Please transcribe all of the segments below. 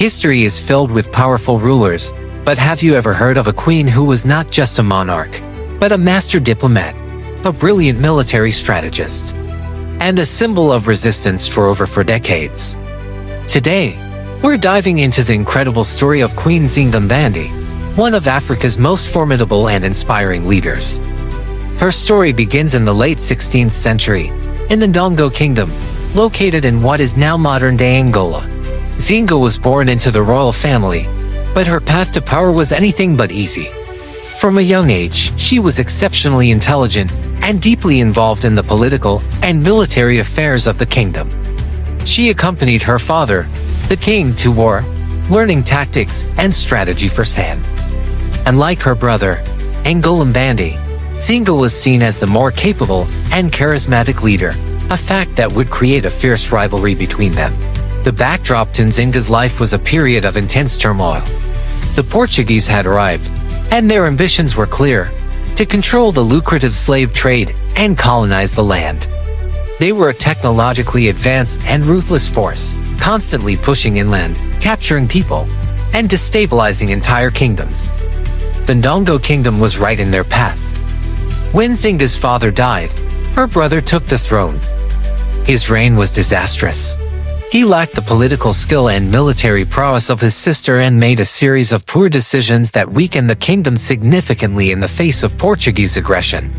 History is filled with powerful rulers, but have you ever heard of a queen who was not just a monarch, but a master diplomat, a brilliant military strategist, and a symbol of resistance for over 4 decades? Today, we're diving into the incredible story of Queen Nzinga, one of Africa's most formidable and inspiring leaders. Her story begins in the late 16th century, in the Ndongo kingdom, located in what is now modern-day Angola. Nzinga was born into the royal family, but her path to power was anything but easy. From a young age, she was exceptionally intelligent and deeply involved in the political and military affairs of the kingdom. She accompanied her father, the king, to war, learning tactics and strategy firsthand. Unlike her brother, Ndongo, Nzinga was seen as the more capable and charismatic leader, a fact that would create a fierce rivalry between them. The backdrop to Nzinga's life was a period of intense turmoil. The Portuguese had arrived, and their ambitions were clear: to control the lucrative slave trade and colonize the land. They were a technologically advanced and ruthless force, constantly pushing inland, capturing people, and destabilizing entire kingdoms. The Ndongo kingdom was right in their path. When Nzinga's father died, her brother took the throne. His reign was disastrous. He lacked the political skill and military prowess of his sister and made a series of poor decisions that weakened the kingdom significantly in the face of Portuguese aggression.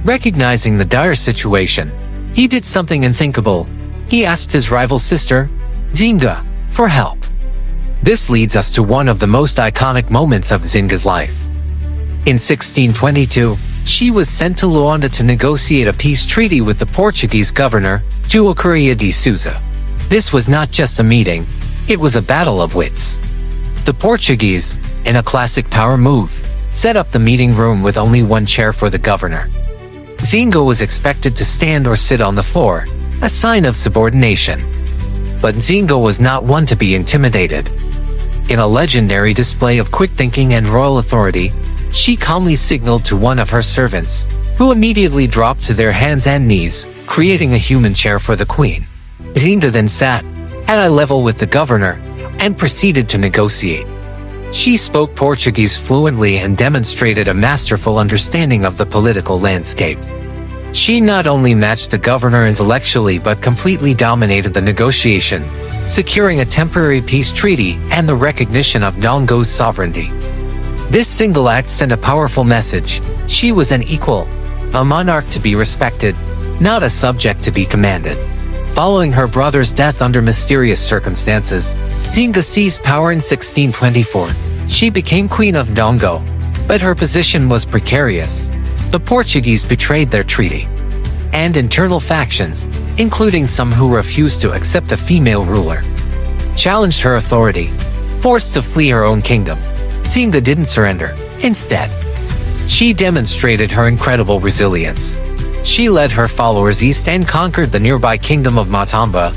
Recognizing the dire situation, he did something unthinkable. He asked his rival sister, Nzinga, for help. This leads us to one of the most iconic moments of Nzinga's life. In 1622, she was sent to Luanda to negotiate a peace treaty with the Portuguese governor, João Correia de Sousa. This was not just a meeting, it was a battle of wits. The Portuguese, in a classic power move, set up the meeting room with only one chair for the governor. Nzinga was expected to stand or sit on the floor, a sign of subordination. But Nzinga was not one to be intimidated. In a legendary display of quick thinking and royal authority, she calmly signaled to one of her servants, who immediately dropped to their hands and knees, creating a human chair for the queen. Nzinga then sat at eye level with the governor and proceeded to negotiate. She spoke Portuguese fluently and demonstrated a masterful understanding of the political landscape. She not only matched the governor intellectually but completely dominated the negotiation, securing a temporary peace treaty and the recognition of Ndongo's sovereignty. This single act sent a powerful message: she was an equal, a monarch to be respected, not a subject to be commanded. Following her brother's death under mysterious circumstances, Nzinga seized power in 1624. She became Queen of Ndongo, but her position was precarious. The Portuguese betrayed their treaty, and internal factions, including some who refused to accept a female ruler, challenged her authority. Forced to flee her own kingdom, Nzinga didn't surrender. Instead, she demonstrated her incredible resilience. She led her followers east and conquered the nearby kingdom of Matamba,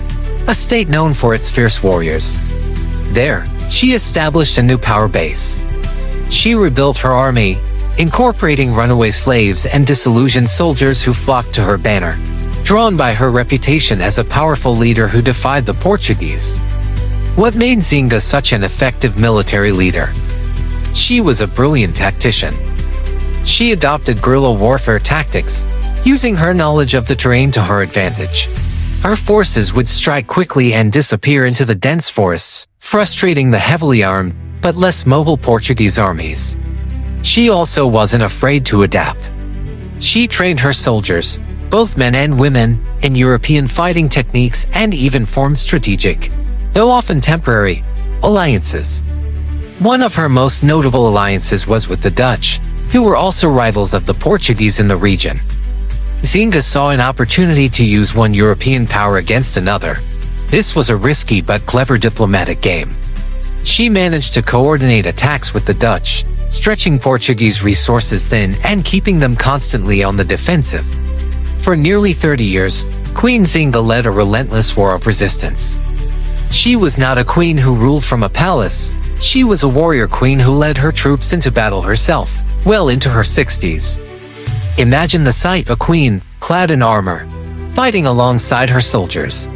a state known for its fierce warriors. There, she established a new power base. She rebuilt her army, incorporating runaway slaves and disillusioned soldiers who flocked to her banner, drawn by her reputation as a powerful leader who defied the Portuguese. What made Nzinga such an effective military leader? She was a brilliant tactician. She adopted guerrilla warfare tactics, using her knowledge of the terrain to her advantage. Her forces would strike quickly and disappear into the dense forests, frustrating the heavily armed but less mobile Portuguese armies. She also wasn't afraid to adapt. She trained her soldiers, both men and women, in European fighting techniques and even formed strategic, though often temporary, alliances. One of her most notable alliances was with the Dutch, who were also rivals of the Portuguese in the region. Nzinga saw an opportunity to use one European power against another. This was a risky but clever diplomatic game. She managed to coordinate attacks with the Dutch, stretching Portuguese resources thin and keeping them constantly on the defensive. For nearly 30 years, Queen Nzinga led a relentless war of resistance. She was not a queen who ruled from a palace. She was a warrior queen who led her troops into battle herself, well into her 60s. Imagine the sight: a queen, clad in armor, fighting alongside her soldiers,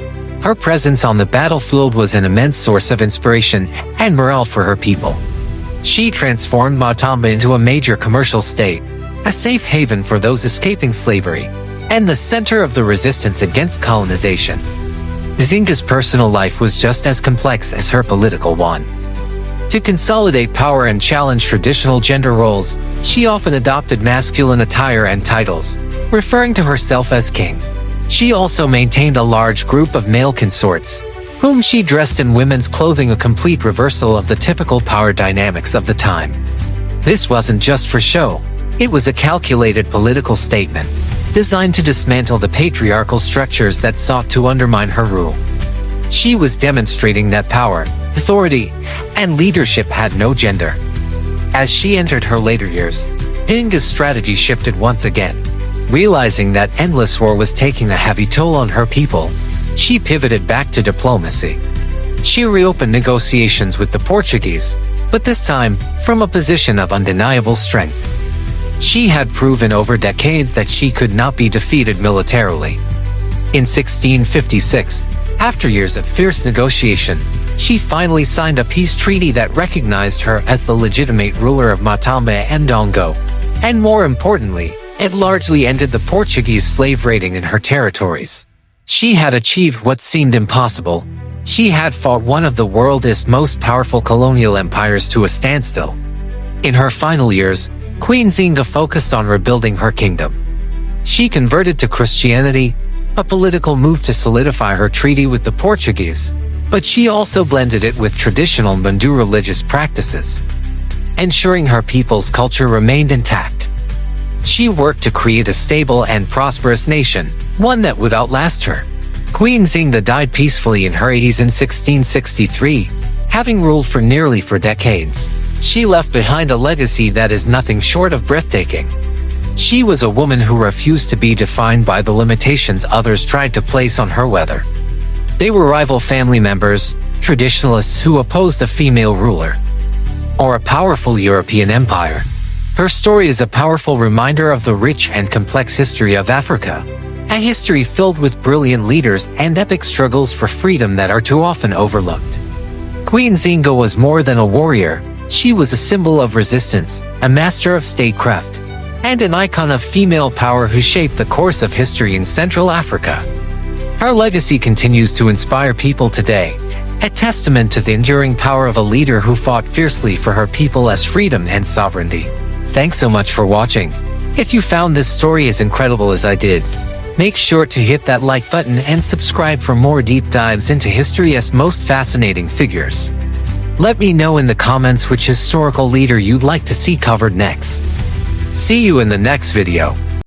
Her presence on the battlefield was an immense source of inspiration and morale for her people. She transformed Matamba into a major commercial state, a safe haven for those escaping slavery, and the center of the resistance against colonization. Nzinga's personal life was just as complex as her political one. To consolidate power and challenge traditional gender roles, she often adopted masculine attire and titles, referring to herself as king. She also maintained a large group of male consorts, whom she dressed in women's clothing, a complete reversal of the typical power dynamics of the time. This wasn't just for show, it was a calculated political statement, designed to dismantle the patriarchal structures that sought to undermine her rule. She was demonstrating that power, authority, and leadership had no gender. As she entered her later years, Nzinga's strategy shifted once again. Realizing that endless war was taking a heavy toll on her people, she pivoted back to diplomacy. She reopened negotiations with the Portuguese, but this time from a position of undeniable strength. She had proven over decades that she could not be defeated militarily. In 1656, after years of fierce negotiation, she finally signed a peace treaty that recognized her as the legitimate ruler of Matamba and Ndongo, and more importantly, it largely ended the Portuguese slave raiding in her territories. She had achieved what seemed impossible. She had fought one of the world's most powerful colonial empires to a standstill. In her final years, Queen Nzinga focused on rebuilding her kingdom. She converted to Christianity, a political move to solidify her treaty with the Portuguese, but she also blended it with traditional Ndongo religious practices, ensuring her people's culture remained intact. She worked to create a stable and prosperous nation, one that would outlast her. Queen Nzinga died peacefully in her 80s in 1663, having ruled for nearly 4 decades. She left behind a legacy that is nothing short of breathtaking. She was a woman who refused to be defined by the limitations others tried to place on her, whether they were rival family members, traditionalists who opposed a female ruler, or a powerful European empire. Her story is a powerful reminder of the rich and complex history of Africa, a history filled with brilliant leaders and epic struggles for freedom that are too often overlooked. Queen Nzinga was more than a warrior. She was a symbol of resistance, a master of statecraft, and an icon of female power who shaped the course of history in Central Africa. Her legacy continues to inspire people today, a testament to the enduring power of a leader who fought fiercely for her people as freedom and sovereignty. Thanks so much for watching. If you found this story as incredible as I did, make sure to hit that like button and subscribe for more deep dives into history's most fascinating figures. Let me know in the comments which historical leader you'd like to see covered next. See you in the next video.